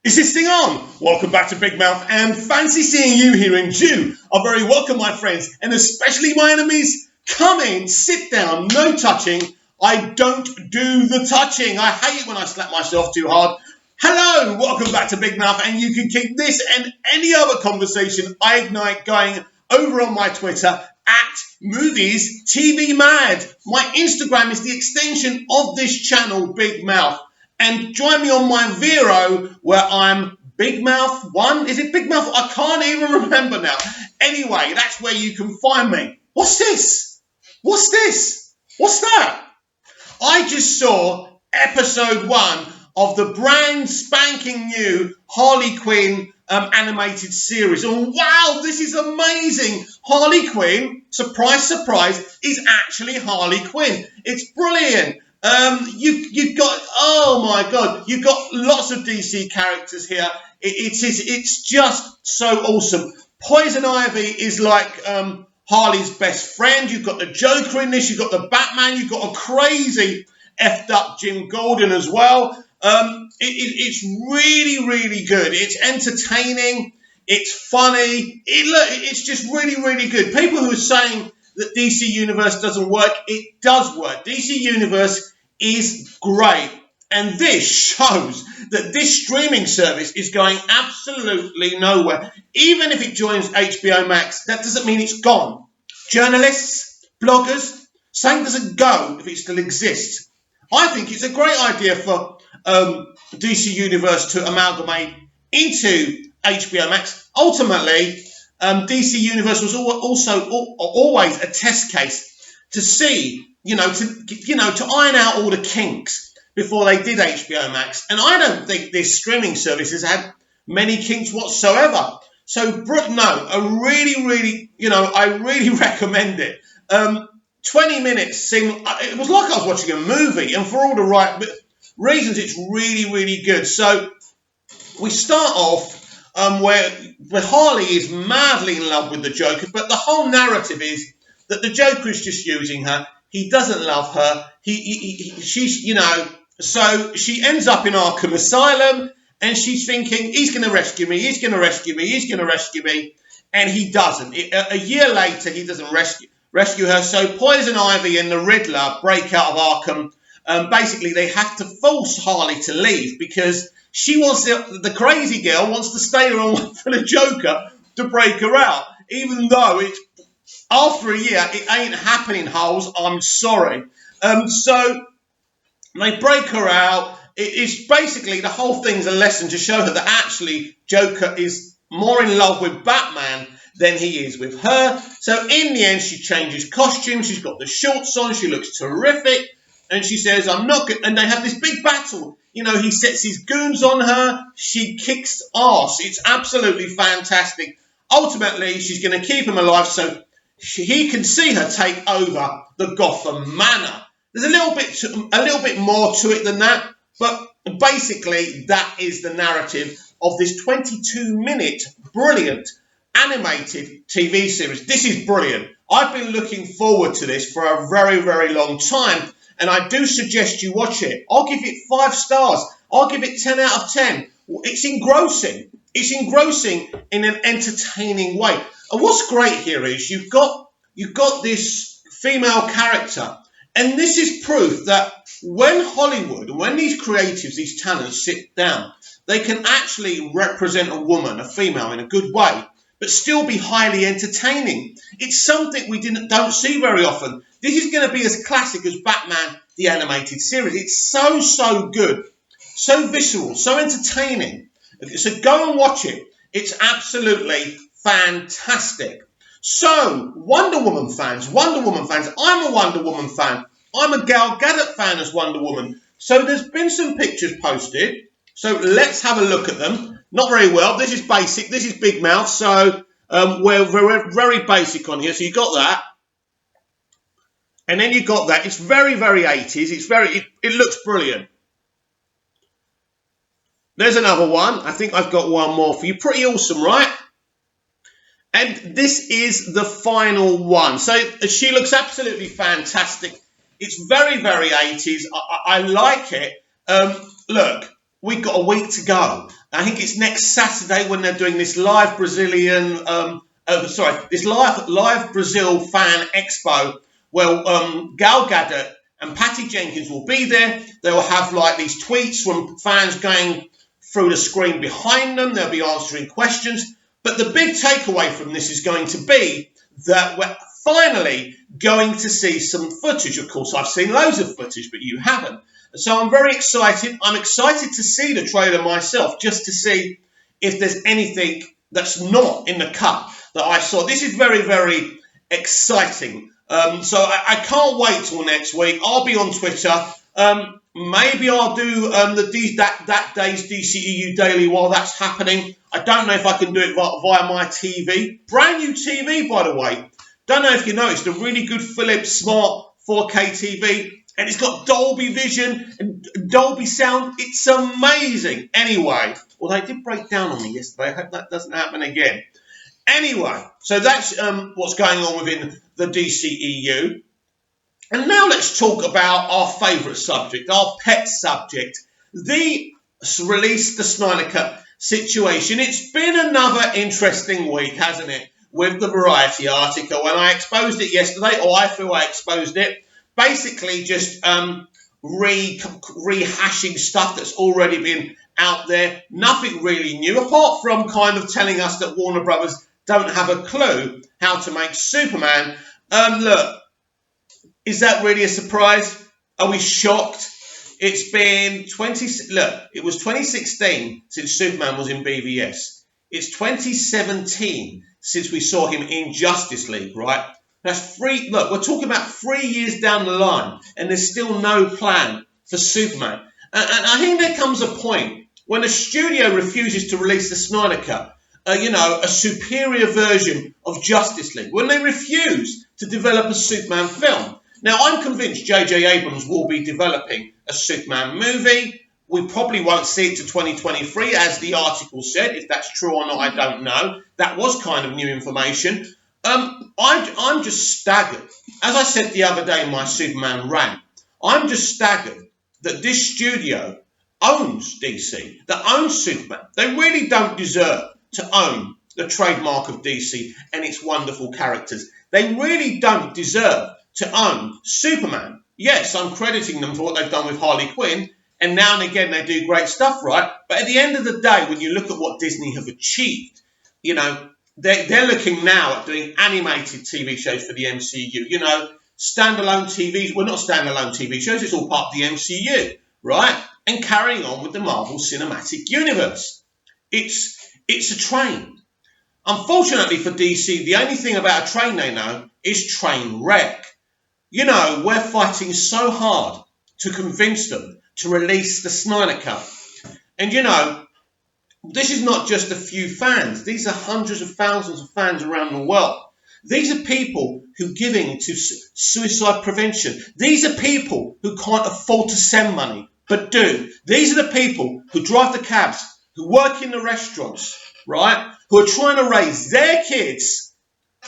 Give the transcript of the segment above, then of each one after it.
Is this thing on? Welcome back to Big Mouth, and fancy seeing you here in June. Are very welcome, my friends, and especially my enemies. Come in, sit down, no touching. I don't do the touching. I hate it when I slap myself too hard. Hello, welcome back to Big Mouth, and you can keep this and any other conversation I ignite going over on my Twitter at Movies TV Mad. My Instagram is the extension of this channel, Big Mouth. And join me on my Vero, where I'm Big Mouth 1. Is it Big Mouth? I can't even remember now. Anyway, that's where you can find me. What's this? What's this? What's that? I just saw episode 1 of the brand spanking new Harley Quinn animated series. And wow, this is amazing. Harley Quinn, surprise, surprise, is actually Harley Quinn. It's brilliant. You've got, oh my God, you've got lots of DC characters here. It's just so awesome. Poison Ivy is like Harley's best friend. You've got the Joker in this. You've got the Batman. You've got a crazy effed up Jim Gordon as well. It's really, really good. It's entertaining. It's funny. It's just really, really good. People who are saying that DC Universe doesn't work, it does work. DC Universe is great. And this shows that this streaming service is going absolutely nowhere. Even if it joins HBO Max, that doesn't mean it's gone. Journalists, bloggers, same doesn't go if it still exists. I think it's a great idea for DC Universe to amalgamate into HBO Max. Ultimately, DC Universe was also always a test case to see, to iron out all the kinks before they did HBO Max. And I don't think this streaming service has had many kinks whatsoever. So, no, I really recommend it. 20 minutes seemed, it was like I was watching a movie, and for all the right reasons, it's really, really good. So, we start off where Harley is madly in love with the Joker, but the whole narrative is that the Joker is just using her. He doesn't love her. So she ends up in Arkham Asylum, and she's thinking, he's going to rescue me, he's going to rescue me, he's going to rescue me, and he doesn't. A year later, he doesn't rescue her, so Poison Ivy and the Riddler break out of Arkham. Basically, they have to force Harley to leave because she wants the crazy girl wants to stay around for the Joker to break her out, even though it's after a year, it ain't happening, hoes. I'm sorry. So they break her out. It's basically, the whole thing's a lesson to show her that actually Joker is more in love with Batman than he is with her. So in the end, she changes costume. She's got the shorts on. She looks terrific. And she says, I'm not good. And they have this big battle. He sets his goons on her. She kicks ass. It's absolutely fantastic. Ultimately, she's going to keep him alive so he can see her take over the Gotham Manor. There's a little bit more to it than that, but basically that is the narrative of this 22-minute brilliant animated TV series. This is brilliant. I've been looking forward to this for a very, very long time, and I do suggest you watch it. I'll give it 5 stars. I'll give it 10 out of 10. It's engrossing. It's engrossing in an entertaining way. And what's great here is you've got this female character, and this is proof that when Hollywood, when these creatives, these talents sit down, they can actually represent a woman, a female, in a good way, but still be highly entertaining. It's something we don't see very often. This is going to be as classic as Batman, the animated series. It's so good, so visceral, so entertaining. So go and watch it. It's absolutely fantastic. So, Wonder Woman fans, I'm a Wonder Woman fan. I'm a Gal Gadot fan as Wonder Woman. So there's been some pictures posted. So let's have a look at them. Not very well. This is basic. This is Big Mouth. So we're very basic on here. So you got that. And then you got that. It's very, very 80s. It looks brilliant. There's another one. I think I've got one more for you. Pretty awesome, right? And this is the final one. So she looks absolutely fantastic. It's very, very 80s. I like it. Look, we've got a week to go. I think it's next Saturday when they're doing this live Brazilian, this live Brazil fan expo. Well, Gal Gadot and Patty Jenkins will be there. They will have like these tweets from fans going through the screen behind them. They'll be answering questions. But the big takeaway from this is going to be that we're finally going to see some footage. Of course, I've seen loads of footage, but you haven't. So I'm very excited. I'm excited to see the trailer myself, just to see if there's anything that's not in the cut that I saw. This is very, very exciting. So I can't wait till next week. I'll be on Twitter. Maybe I'll do that day's DCEU Daily while that's happening. I don't know if I can do it via my TV. Brand new TV, by the way. Don't know if you noticed, a really good Philips Smart 4K TV. And it's got Dolby Vision and Dolby Sound. It's amazing. Anyway, well, they did break down on me yesterday. I hope that doesn't happen again. Anyway, so that's what's going on within the DCEU. And now let's talk about our favourite subject, our pet subject, the release the Snyder Cut situation. It's been another interesting week, hasn't it, with the Variety article. And I exposed it yesterday, or I feel I exposed it. Basically just rehashing stuff that's already been out there. Nothing really new, apart from kind of telling us that Warner Brothers don't have a clue how to make Superman. Look, is that really a surprise? Are we shocked? It's been it was 2016 since Superman was in BVS. It's 2017 since we saw him in Justice League, right? That's look, we're talking about 3 years down the line, and there's still no plan for Superman. And I think there comes a point when a studio refuses to release the Snyder Cut, a superior version of Justice League, when they refuse to develop a Superman film. Now, I'm convinced J.J. Abrams will be developing a Superman movie. We probably won't see it to 2023, as the article said. If that's true or not, I don't know. That was kind of new information. I'm just staggered. As I said the other day in my Superman rant, I'm just staggered that this studio owns DC, that owns Superman. They really don't deserve to own the trademark of DC and its wonderful characters. They really don't deserve to own Superman. Yes, I'm crediting them for what they've done with Harley Quinn, and now and again they do great stuff, right? But at the end of the day, when you look at what Disney have achieved, they're looking now at doing animated TV shows for the MCU. Standalone TVs. Well, not standalone TV shows. It's all part of the MCU, right? And carrying on with the Marvel Cinematic Universe. It's a train. Unfortunately for DC, the only thing about a train they know is train wreck. We're fighting so hard to convince them to release the Snyder Cut. And, this is not just a few fans. These are hundreds of thousands of fans around the world. These are people who are giving to suicide prevention. These are people who can't afford to send money, but do. These are the people who drive the cabs, who work in the restaurants, right? Who are trying to raise their kids.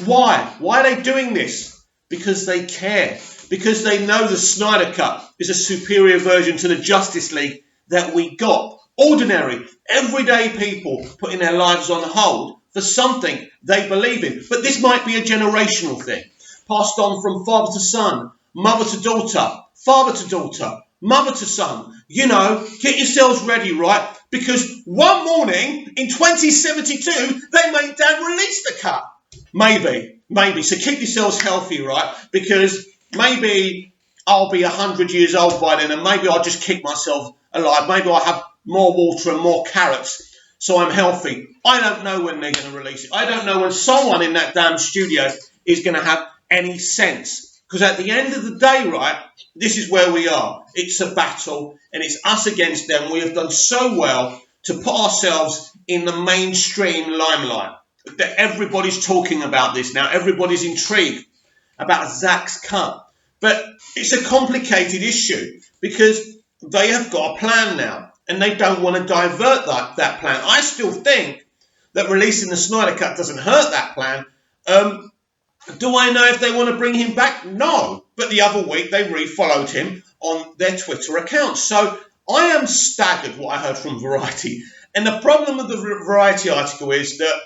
Why? Why are they doing this? Because they care. Because they know the Snyder Cut is a superior version to the Justice League that we got. Ordinary, everyday people putting their lives on hold for something they believe in. But this might be a generational thing, passed on from father to son, mother to daughter, father to daughter, mother to son. Get yourselves ready, right? Because one morning in 2072, they may damn release the cut. Maybe. So keep yourselves healthy, right? Because maybe I'll be 100 years old by then, and maybe I'll just keep myself alive. Maybe I'll have more water and more carrots, so I'm healthy. I don't know when they're going to release it. I don't know when someone in that damn studio is going to have any sense. Because at the end of the day, right, this is where we are. It's a battle, and it's us against them. We have done so well to put ourselves in the mainstream limelight. That everybody's talking about this now. Everybody's intrigued about Zack's cut. But it's a complicated issue because they have got a plan now. And they don't want to divert that plan. I still think that releasing the Snyder Cut doesn't hurt that plan. Do I know if they want to bring him back? No. But the other week they refollowed him on their Twitter account. So I am staggered what I heard from Variety. And the problem with the Variety article is that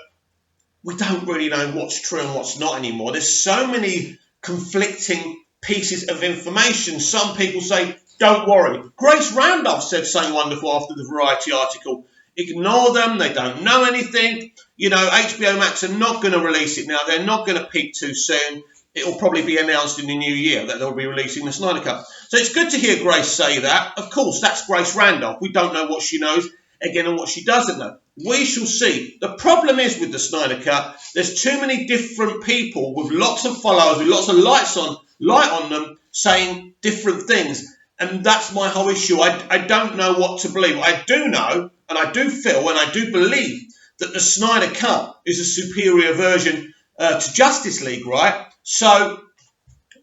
we don't really know what's true and what's not anymore. There's so many conflicting pieces of information. Some people say, don't worry. Grace Randolph said something wonderful after the Variety article. Ignore them. They don't know anything. You know, HBO Max are not going to release it now. They're not going to peak too soon. It will probably be announced in the new year that they'll be releasing the Snyder Cut. So it's good to hear Grace say that. Of course, that's Grace Randolph. We don't know what she knows, again, and what she doesn't know. We shall see. The problem is with the Snyder Cut, there's too many different people with lots of followers, with lots of light on them, saying different things. And that's my whole issue. I don't know what to believe. I do know, and I do feel, and I do believe that the Snyder Cut is a superior version to Justice League, right? So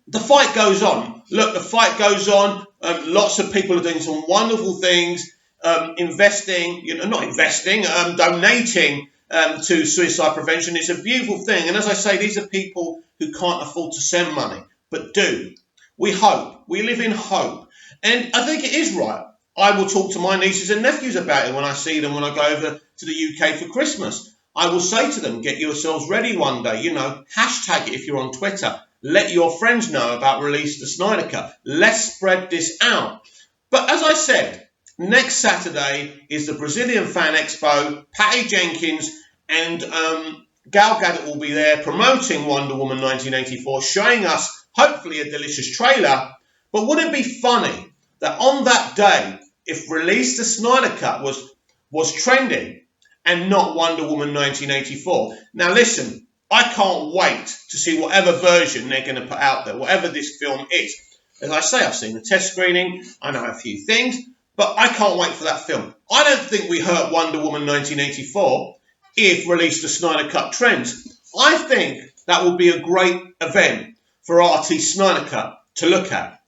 the fight goes on. Look, the fight goes on. Lots of people are doing some wonderful things, donating to suicide prevention. It's a beautiful thing. And as I say, these are people who can't afford to send money, but do. We hope. We live in hope. And I think it is right. I will talk to my nieces and nephews about it when I see them when I go over to the UK for Christmas. I will say to them, get yourselves ready one day, hashtag it if you're on Twitter. Let your friends know about Release the Snyder Cut. Let's spread this out. But as I said, next Saturday is the Brazilian Fan Expo. Patty Jenkins and Gal Gadot will be there promoting Wonder Woman 1984, showing us, hopefully, a delicious trailer. But would it be funny that on that day, if Release the Snyder Cut was trending, and not Wonder Woman 1984. Now listen, I can't wait to see whatever version they're going to put out there, whatever this film is. As I say, I've seen the test screening, I know a few things, but I can't wait for that film. I don't think we hurt Wonder Woman 1984 if Release the Snyder Cut trends. I think that will be a great event for RT Snyder Cut to look at.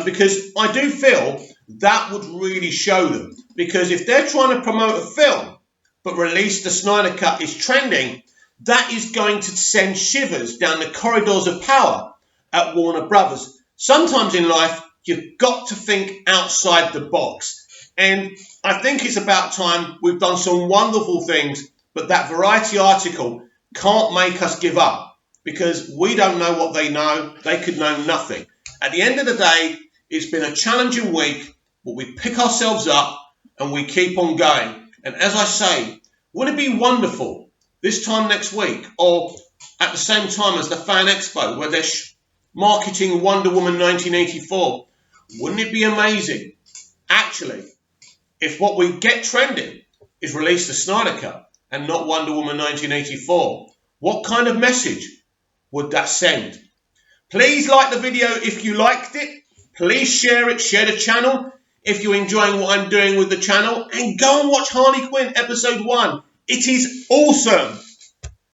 Because I do feel that would really show them. Because if they're trying to promote a film, but Release the Snyder Cut is trending, that is going to send shivers down the corridors of power at Warner Brothers. Sometimes in life, you've got to think outside the box. And I think it's about time. We've done some wonderful things, but that Variety article can't make us give up because we don't know what they know. They could know nothing. At the end of the day, it's been a challenging week, but we pick ourselves up and we keep on going. And as I say, wouldn't it be wonderful this time next week or at the same time as the Fan Expo where they're marketing Wonder Woman 1984? Wouldn't it be amazing, actually, if what we get trending is Release the Snyder Cut and not Wonder Woman 1984? What kind of message would that send? Please like the video if you liked it. Please share it, share the channel if you're enjoying what I'm doing with the channel, and go and watch Harley Quinn episode 1. It is awesome.